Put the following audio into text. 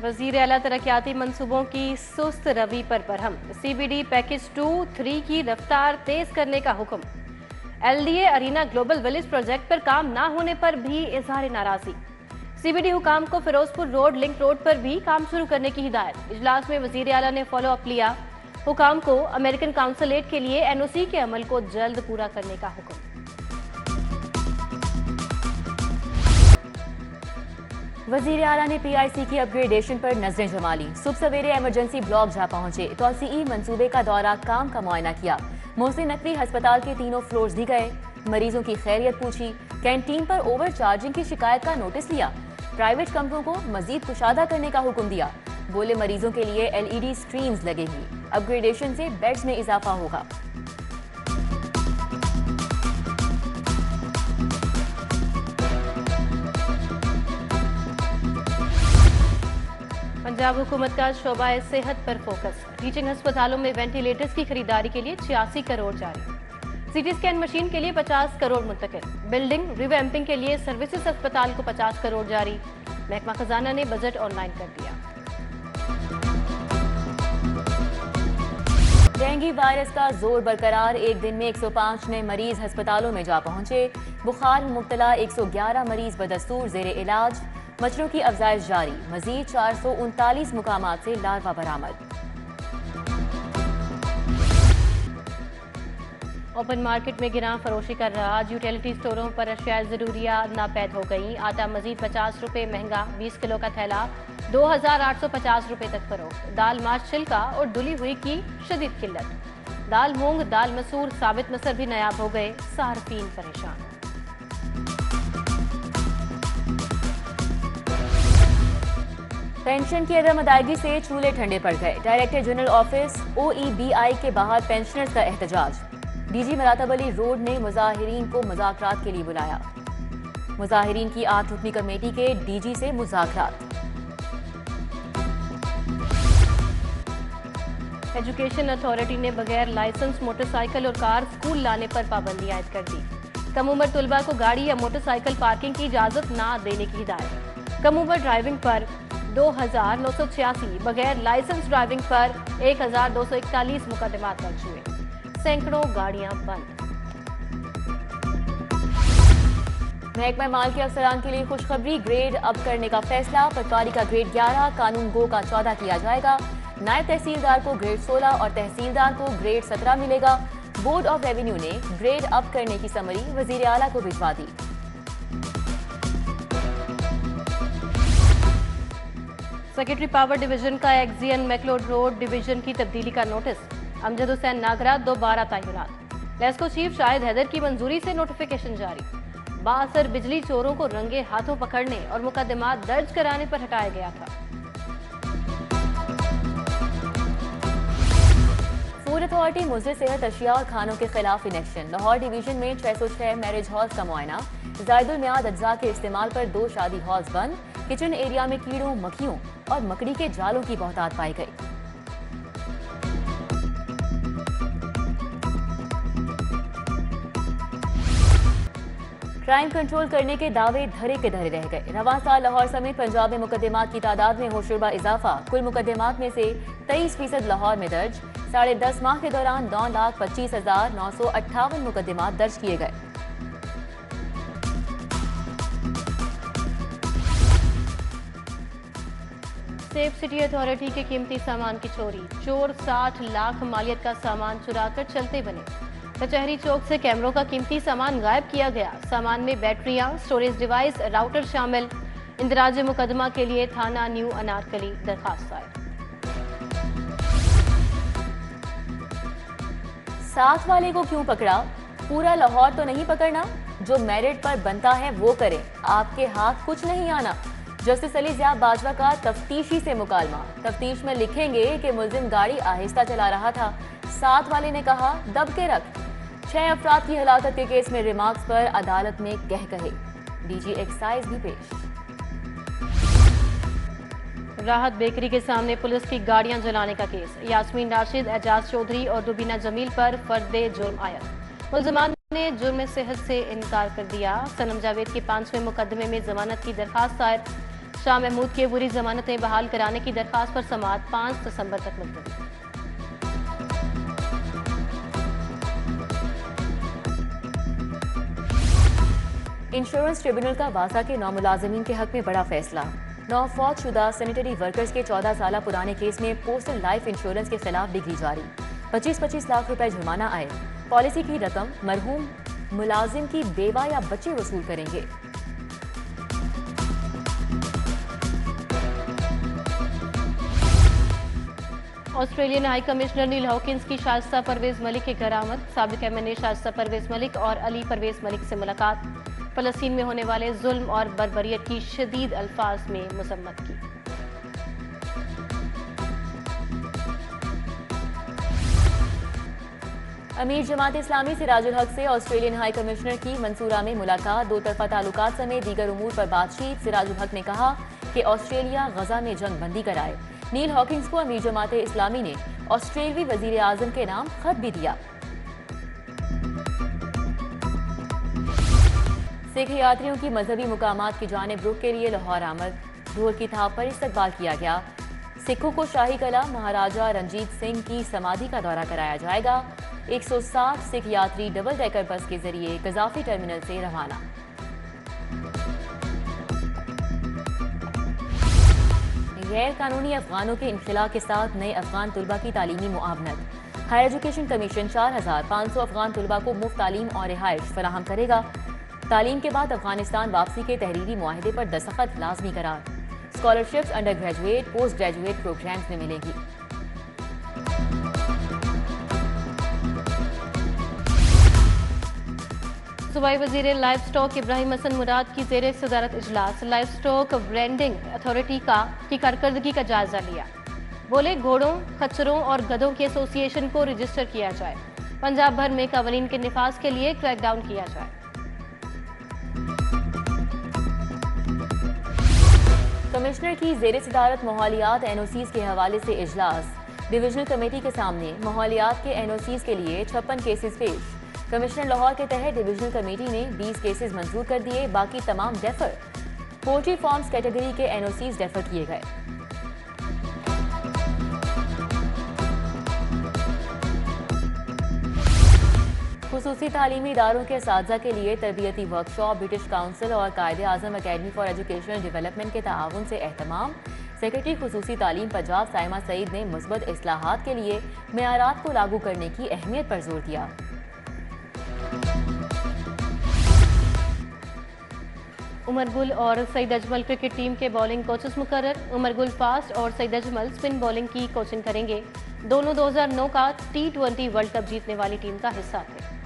वजीर आला तरक्याती मंसूबों की सुस्त रवि पर बरहम। CBD पैकेज 2-3 की रफ्तार तेज करने का हुक्म। LDA arena global village project पर काम न होने पर भी इजहार नाराजगी। CBD हुकाम को फिरोजपुर रोड लिंक रोड पर भी काम शुरू करने की हिदायत। इजलास में वजीर आला ने फॉलो अप लिया। हुकाम को अमेरिकन काउंसलेट के लिए NOC के अमल को जल्द पूरा करने का हुक्म। वजीर आला ने PIC की अपग्रेडेशन पर नजरें जमा ली। सुबह सवेरे इमरजेंसी ब्लॉक जा पहुंचे, तौसीई मंसूबे का दौरा, काम का मुआयना किया। मोहसिन नकवी अस्पताल के तीनों फ्लोर्स भी गए, मरीजों की खैरियत पूछी। कैंटीन पर ओवर चार्जिंग की शिकायत का नोटिस लिया। प्राइवेट कमरों को मजीद कुशादा करने का हुक्म दिया। बोले मरीजों के लिए LED स्क्रीन्स लगेगी। अपग्रेडेशन से बेड्स में इजाफा होगा। पंजाब हुकूमत का शोबा सेहत पर फोकस। टीचिंग अस्पतालों में वेंटिलेटर्स की खरीदारी के लिए 86 करोड़ जारी। CT स्कैन मशीन के लिए 50 करोड़ मुंतकिल। बिल्डिंग रिवैम्पिंग के लिए सर्विसेज अस्पताल को 50 करोड़ जारी। महकमा खजाना ने बजट ऑनलाइन कर दिया। डेंगू वायरस का जोर बरकरार, एक दिन में 105 नए मरीज अस्पतालों में जा पहुंचे। बुखार में मुब्तला 111 मरीज बदस्तूर जेरे इलाज। मच्छरों की अफजाइश जारी, मजीद 439 मुकामात से लार्वा बरामद। ओपन मार्केट में गिरां फरोशी कर रहा। यूटिलिटी स्टोरों पर अशिया जरूरिया नापैद हो गई। आटा मजीद 50 रुपए महंगा, 20 किलो का थैला 2850 रुपए तक फरोख्त। दाल मार्च छिलका और धुली हुई की शदीद किल्लत। दाल मूंग, दाल मसूर, साबित नसर भी नायाब हो गए। सार्फिन परेशान। पेंशन की अदम अदायगी से चूल्हे ठंडे पड़ गए। डायरेक्टर जनरल ऑफिस OEBI के बाहर पेंशनर्स का एहतजाज। DG मरातब अली रोड ने मुजाहिरीन को मुज़ाकरात के लिए बुलाया। मुजाहिरीन की 8 रुकनी कमेटी के DG से मुज़ाकरात। एजुकेशन अथॉरिटी ने बगैर लाइसेंस मोटरसाइकिल और कार स्कूल लाने पर पाबंदी आयद कर दी। कम उम्र तलबा को गाड़ी या मोटरसाइकिल पार्किंग की इजाजत ना देने की हिदायत। कम उम्र ड्राइविंग पर 2986, बगैर लाइसेंस ड्राइविंग पर 1241 मुकदमात दर्ज हुए। सैकड़ों गाड़ियां बंद। महकमा माल के अफसरान के लिए खुशखबरी, ग्रेड अप करने का फैसला। पटवारी का ग्रेड 11, कानून गो का 14 किया जाएगा। नायब तहसीलदार को ग्रेड 16 और तहसीलदार को ग्रेड 17 मिलेगा। बोर्ड ऑफ रेवेन्यू ने ग्रेड अप करने की समरी वजीर आला को भिजवा दी। सेक्रेटरी पावर डिवीजन का एक्जियन मैकलोड रोड डिवीजन की तब्दीली का नोटिस। अमजद हुसैन नागरा दोबारा तैनात। लेस्को चीफ शाहिद हैदर की मंजूरी से नोटिफिकेशन जारी। बाअसर बिजली चोरों को रंगे हाथों पकड़ने और मुकदमात दर्ज कराने पर हटाया गया था। फूड अथॉरिटी मुज़र सेहत अशिया और खानों के खिलाफ इनेक्शन। लाहौर डिवीजन में 606 मैरिज हॉल्स का मुआयना। जायदुल मियाद अज्जा के इस्तेमाल पर 2 शादी हॉल्स बंद। किचन एरिया में कीड़ों, मक्खियों और मकड़ी के जालों की बहुतात पाई गई। क्राइम कंट्रोल करने के दावे धरे के धरे रह गए। रवां साल लाहौर समेत पंजाब में मुकदमात की तादाद में होशरुबा इजाफा। कुल मुकदमात में से 23% लाहौर में दर्ज। 10.5 माह के दौरान 9,25,958 मुकदमात दर्ज किए गए। सेफ सिटी अथॉरिटी के कीमती सामान की चोरी। चोर 60 लाख मालियत का सामान चुराकर चलते बने। कचहरी चौक से कैमरों का कीमती सामान गायब किया गया। सामान में बैटरियां, स्टोरेज डिवाइस, राउटर शामिल। इंदराज मुकदमा के लिए थाना न्यू अनारकली दरखास्त दायर। साथ वाले को क्यों पकड़ा? पूरा लाहौर तो नहीं पकड़ना। जो मेरिट पर बनता है वो करे, आपके हाथ कुछ नहीं आना। जस्टिस अली ज़िया बाजवा का तफ्तीशी से मुकालमा। तफ्तीश में लिखेंगे कि मुलजिम गाड़ी आहिस्ता चला रहा था। साथ वाले ने कहा दब के रख। 6 अफराद की हलाकत के केस में रिमार्क्स पर अदालत में कह कहे। DG एक्साइज भी पेश। राहत बेकरी के सामने पुलिस की गाड़ियां जलाने का केस। यास्मीन राशिद, एजाज चौधरी और रुबीना जमील पर फर्दे जुर्म आयद। मुलजमान ने जुर्म सेहत से इनकार कर दिया। सनम जावेद के 5वें मुकदमे में जमानत की दरखास्त दायर। शाह महमूद की बुरी जमानतें बहाल कराने की दरखास्त पर समाअत 5 दिसंबर तक मुलतवी। इंश्योरेंस ट्रिब्यूनल का वासा के 9 मुलाजमीन के हक में बड़ा फैसला। 9 फौतशुदा सैनिटरी वर्कर्स के 14 साल पुराने केस में पोस्टल लाइफ इंश्योरेंस के खिलाफ डिग्री जारी। 25-25 लाख रुपए जुर्माना आए। पॉलिसी की रकम मरहूम मुलाजिम की बेवा या बच्चे वसूल करेंगे। ऑस्ट्रेलियन हाई कमिश्नर नील हॉकिंस की शाइस्ता परवेज मलिक के घर आमद। साबिक एमएन ने शाइस्ता परवेज मलिक और अली परवेज मलिक से मुलाकात। फलस्तीन में होने वाले जुल्म और बर्बरियत की शदीद अल्फाज में मजम्मत की। अमीर जमात इस्लामी सिराजुल हक से ऑस्ट्रेलियन हाई कमिश्नर की मंसूरा में मुलाकात। दो तरफा ताल्लुकात समेत दीगर उमूर पर बातचीत। सिराजुल हक ने कहा कि ऑस्ट्रेलिया गजा में जंग बंदी कराए। नील हॉकिंस को अमीर जमात इस्लामी ने ऑस्ट्रेलवी वजीर आजम के नाम खत भी दिया। सिख यात्रियों की मजहबी मुकामात की जानिब रुख के लिए लाहौर आमद। ढोल की थाप पर इस्तकबाल किया गया। सिखों को शाही कला महाराजा रंजीत सिंह की समाधि का दौरा कराया जाएगा। 160 सिख यात्री डबल डेकर बस के जरिए कजाफी टर्मिनल से रवाना। गैर कानूनी अफगानों के इनखिला के साथ नए अफगान तुलबा की तालीमी मुआवनत। हायर एजुकेशन कमीशन 4500 अफगान तुलबा को मुफ्त तालीम और रिहाइश फराहम करेगा। तालीम के बाद अफगानिस्तान वापसी के तहरीरी मुआहदे पर दस्तखत लाजमी करार। Scholarships undergraduate postgraduate programmes में मिलेगी। सूबाई वजीर लाइव स्टॉक इब्राहिम हसन मुराद की ज़ेर सदारत इजलास। लाइव स्टॉक ब्रांडिंग अथॉरिटी की कारकर्दगी का जायजा लिया। बोले घोड़ों खच्चरों और गधों की एसोसिएशन को रजिस्टर किया जाए। पंजाब भर में कवानीन के निफाज के लिए क्रैकडाउन किया जाए। कमिश्नर की ज़ेर सदारत माहौलियात एनओसीज के हवाले से इजलास। डिविजनल कमेटी के सामने माहौलियात के एनओसीज के लिए 56 केसेस पेश। कमिश्नर लाहौर के तहत डिविजनल कमेटी ने 20 केसेस मंजूर कर दिए, बाकी तमाम डेफर। पोल्ट्री फार्म्स कैटेगरी के एनओसीज डेफर किए गए। खुसूसी तालीमी इदारों के असातिज़ा के लिए तरबियती वर्कशॉप। ब्रिटिश काउंसिल और कायदे आज़म अकेडमी फॉर एजुकेशनल डेवलपमेंट के ताआवुन से एहतमाम। सेक्रेटरी खुसूसी तालीम पंजाब साइमा सईद ने मुस्बत इस्लाहात के लिए मेयारात को लागू करने की अहमियत पर जोर दिया। उमर गुल और सईद अजमल क्रिकेट टीम के बॉलिंग कोचेस मुकर्रर। उमर गुल फास्ट और सईद अजमल स्पिन बॉलिंग की कोचिंग करेंगे। दोनों 2009 का T20 वर्ल्ड कप जीतने वाली टीम का हिस्सा थे।